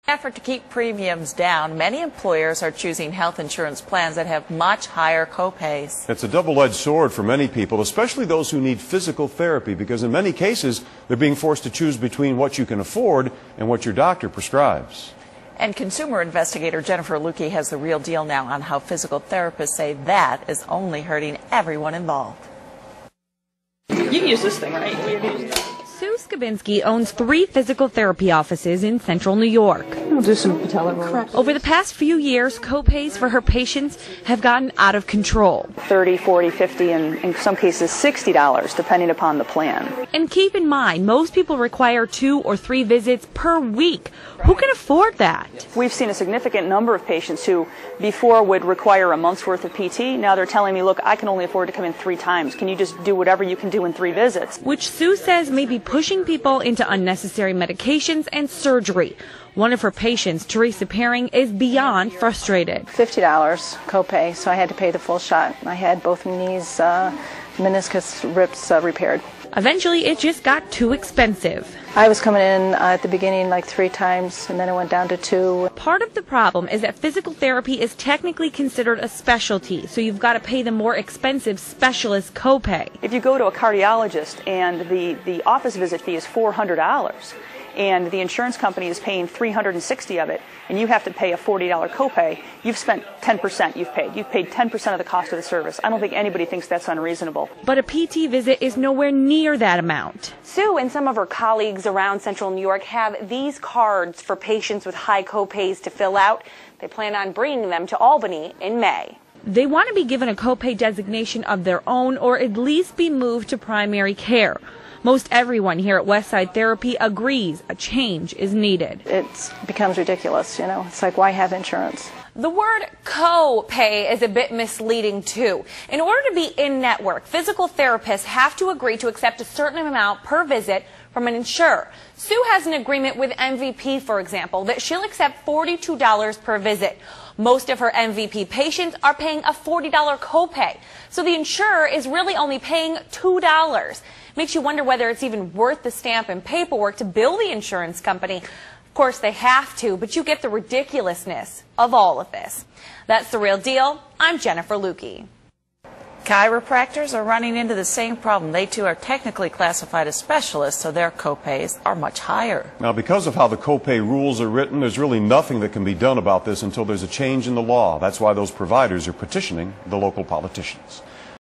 Effort to keep premiums down, many employers are choosing health insurance plans that have much higher copays. It's a double-edged sword for many people, especially those who need physical therapy, because in many cases they're being forced to choose between what you can afford and what your doctor prescribes. And consumer investigator Jennifer Lukey has the real deal now on how physical therapists say that is only hurting everyone involved. You can use this thing, right? Sue Skabinski owns 3 physical therapy offices in central New York. We'll do some patella rolls. Over the past few years, copays for her patients have gotten out of control. $30, $40, $50, and in some cases $60, depending upon the plan. And keep in mind, most people require 2 or 3 visits per week. Who can afford that? We've seen a significant number of patients who before would require a month's worth of PT. Now they're telling me, look, I can only afford to come in 3 times. Can you just do whatever you can do in 3 visits? Which Sue says may be pushing people into unnecessary medications and surgery. One of her patients, Teresa Paring, is beyond frustrated. $50 copay, so I had to pay the full shot. I had both knees, meniscus rips repaired. Eventually, it just got too expensive. I was coming in at the beginning like 3 times, and then it went down to 2. Part of the problem is that physical therapy is technically considered a specialty, so you've got to pay the more expensive specialist copay. If you go to a cardiologist and the office visit fee is $400, and the insurance company is paying $360 of it, and you have to pay a $40 copay, you've spent 10% you've paid 10% of the cost of the service. I don't think anybody thinks that's unreasonable. But a PT visit is nowhere near that amount. Sue and some of her colleagues around central New York have these cards for patients with high copays to fill out. They plan on bringing them to Albany in May. They want to be given a copay designation of their own or at least be moved to primary care. Most everyone here at Westside Therapy agrees a change is needed. It becomes ridiculous, you know. It's like, why have insurance? The word copay is a bit misleading, too. In order to be in-network, physical therapists have to agree to accept a certain amount per visit from an insurer. Sue has an agreement with MVP, for example, that she'll accept $42 per visit. Most of her MVP patients are paying a $40 copay, so the insurer is really only paying $2. Makes you wonder whether it's even worth the stamp and paperwork to bill the insurance company. Of course, they have to, but you get the ridiculousness of all of this. That's The Real Deal. I'm Jennifer Lukey. Chiropractors are running into the same problem. They too are technically classified as specialists, so their copays are much higher. Now, because of how the copay rules are written, there's really nothing that can be done about this until there's a change in the law. That's why those providers are petitioning the local politicians.